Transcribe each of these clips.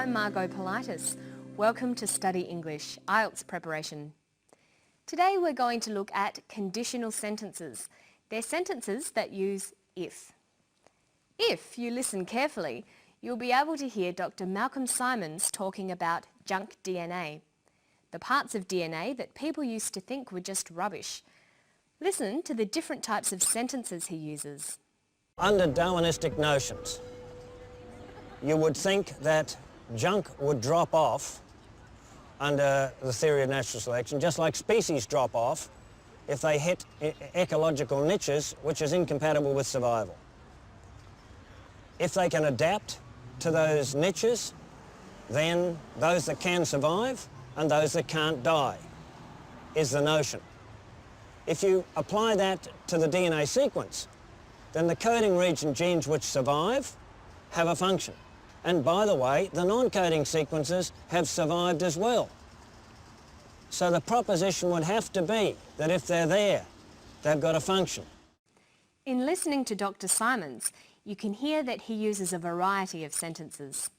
I'm Margot Politis. Welcome to Study English, IELTS preparation. Today we're going to look at conditional sentences. They're sentences that use if. If you listen carefully, you'll be able to hear Dr. Malcolm Simons talking about junk DNA, the parts of DNA that people used to think were just rubbish. Listen to the different types of sentences he uses. Under Darwinistic notions, you would think that junk would drop off under the theory of natural selection, just like species drop off if they hit ecological niches which is incompatible with survival. If they can adapt to those niches, then those that can survive and those that can't die is the notion. If you apply that to the DNA sequence, then the coding region genes which survive have a function. And by the way, the non-coding sequences have survived as well. So the proposition would have to be that if they're there, they've got a function. In listening to Dr. Simons, you can hear that he uses a variety of sentences.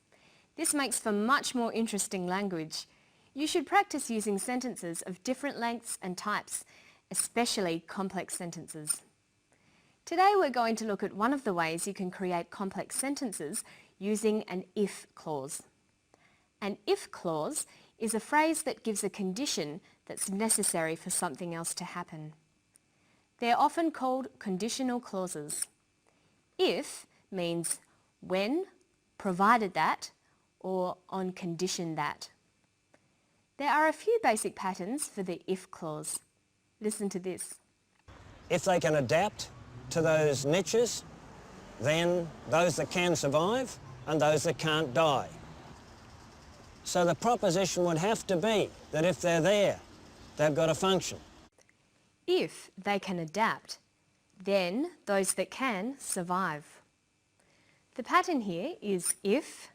This makes for much more interesting language. You should practice using sentences of different lengths and types, especially complex sentences. Today we're going to look at one of the ways you can create complex sentences using an if clause. An if clause is a phrase that gives a condition that's necessary for something else to happen. They're often called conditional clauses. If means when, provided that, or on condition that. There are a few basic patterns for the if clause. Listen to this. If they can adapt to those niches, then those that can survive and those that can't die. So the proposition would have to be that if they're there, they've got a function. If they can adapt, then those that can survive. The pattern here is if,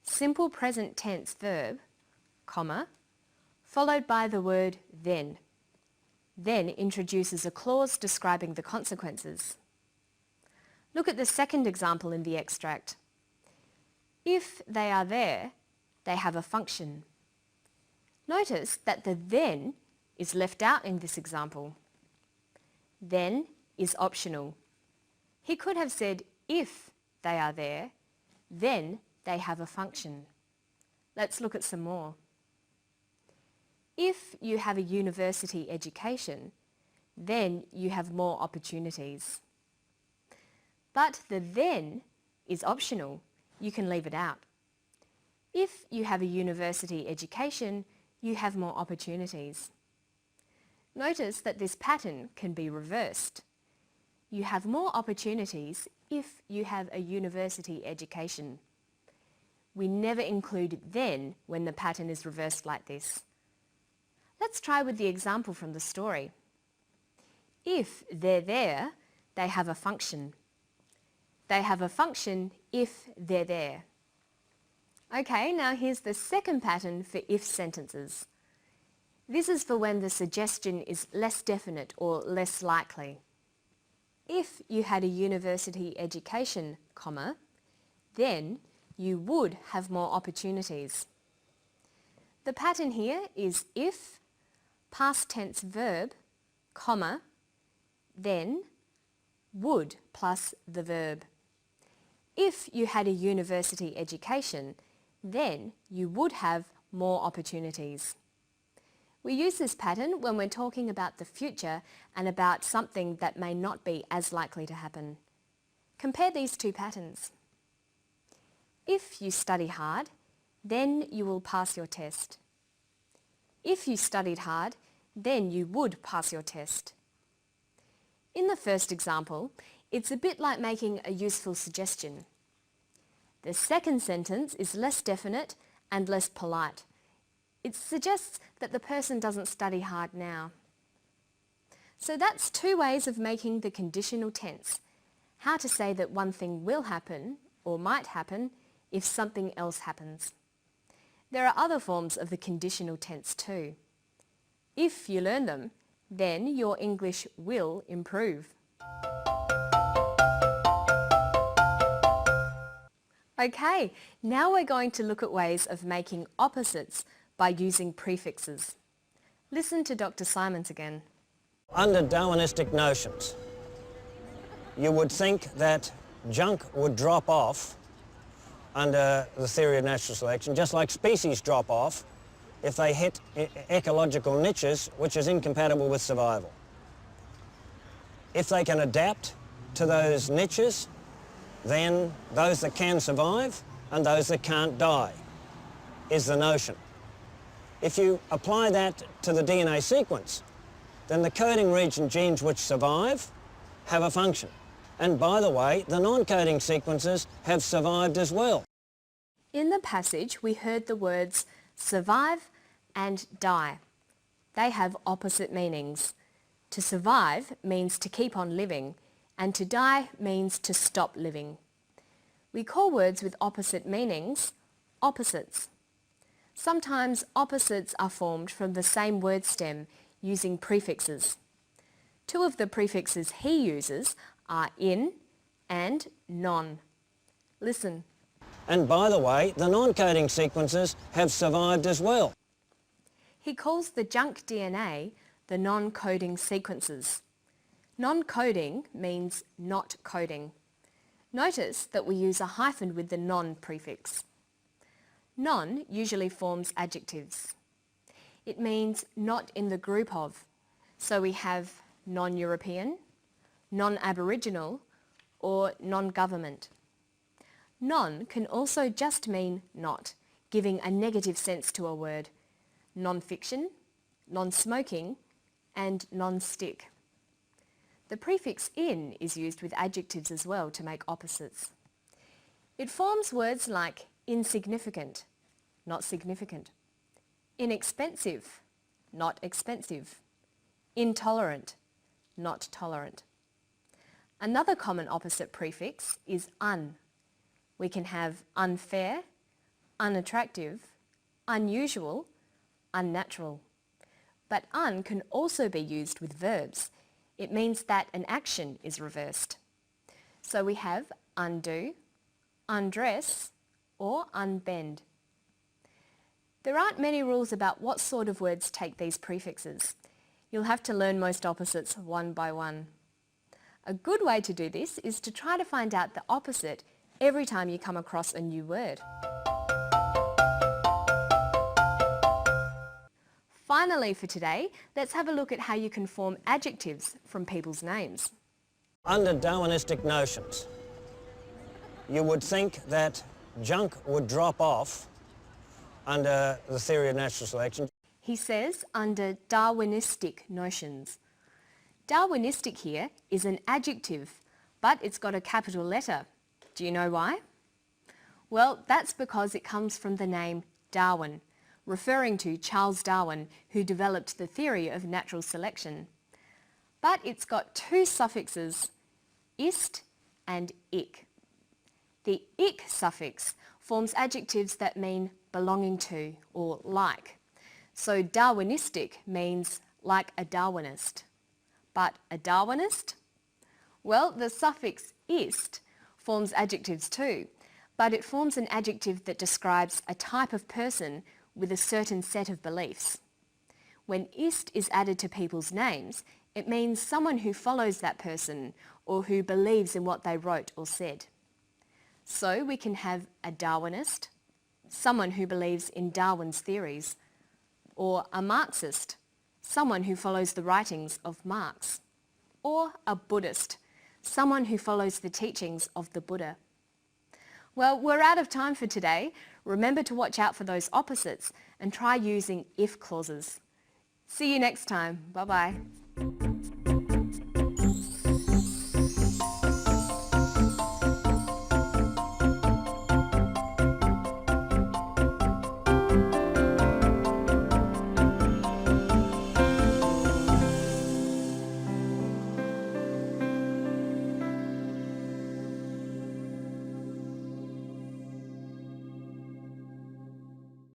simple present tense verb, comma, followed by the word then. Then introduces a clause describing the consequences. Look at the second example in the extract. If they are there, they have a function. Notice that the then is left out in this example. Then is optional. He could have said if they are there, then they have a function. Let's look at some more. If you have a university education, then you have more opportunities. But the then is optional. You can leave it out. If you have a university education, you have more opportunities. Notice that this pattern can be reversed. You have more opportunities if you have a university education. We never include then when the pattern is reversed like this. Let's try with the example from the story. If they're there, they have a function. They have a function if they're there. Okay, now here's the second pattern for if sentences. This is for when the suggestion is less definite or less likely. If you had a university education, comma, then you would have more opportunities. The pattern here is if, past tense verb, comma, then, would plus the verb. If you had a university education, then you would have more opportunities. We use this pattern when we're talking about the future and about something that may not be as likely to happen. Compare these two patterns. If you study hard, then you will pass your test. If you studied hard, then you would pass your test. In the first example, it's a bit like making a useful suggestion. The second sentence is less definite and less polite. It suggests that the person doesn't study hard now. So that's two ways of making the conditional tense. How to say that one thing will happen or might happen if something else happens. There are other forms of the conditional tense too. If you learn them, then your English will improve. Okay, now we're going to look at ways of making opposites by using prefixes. Listen to Dr. Simons again. Under Darwinistic notions, you would think that junk would drop off under the theory of natural selection, just like species drop off if they hit ecological niches, which is incompatible with survival. If they can adapt to those niches, then those that can survive and those that can't die is the notion. If you apply that to the DNA sequence, then the coding region genes which survive have a function. And by the way, the non-coding sequences have survived as well. In the passage, we heard the words survive and die. They have opposite meanings. To survive means to keep on living, and to die means to stop living. We call words with opposite meanings opposites. Sometimes opposites are formed from the same word stem using prefixes. Two of the prefixes he uses are in and non. Listen. And by the way, the non-coding sequences have survived as well. He calls the junk DNA the non-coding sequences. Non-coding means not coding. Notice that we use a hyphen with the non prefix. Non usually forms adjectives. It means not in the group of. So we have non-European, non-Aboriginal, or non-government. Non can also just mean not, giving a negative sense to a word. Non-fiction, non-smoking, and non-stick. The prefix in is used with adjectives as well to make opposites. It forms words like insignificant, not significant, inexpensive, not expensive, intolerant, not tolerant. Another common opposite prefix is un. We can have unfair, unattractive, unusual, unnatural. But un can also be used with verbs. It means that an action is reversed. So we have undo, undress, or unbend. There aren't many rules about what sort of words take these prefixes. You'll have to learn most opposites one by one. A good way to do this is to try to find out the opposite every time you come across a new word. Finally for today, let's have a look at how you can form adjectives from people's names. Under Darwinistic notions, you would think that junk would drop off under the theory of natural selection. He says under Darwinistic notions. Darwinistic here is an adjective, but it's got a capital letter. Do you know why? Well, that's because it comes from the name Darwin, referring to Charles Darwin, who developed the theory of natural selection. But it's got two suffixes, ist and ick. The ick suffix forms adjectives that mean belonging to or like. So Darwinistic means like a Darwinist. But a Darwinist? Well, the suffix ist forms adjectives too, but it forms an adjective that describes a type of person with a certain set of beliefs. When ist is added to people's names, it means someone who follows that person or who believes in what they wrote or said. So we can have a Darwinist, someone who believes in Darwin's theories, or a Marxist, someone who follows the writings of Marx, or a Buddhist, someone who follows the teachings of the Buddha. Well, we're out of time for today. Remember to watch out for those opposites and try using if clauses. See you next time. Bye-bye.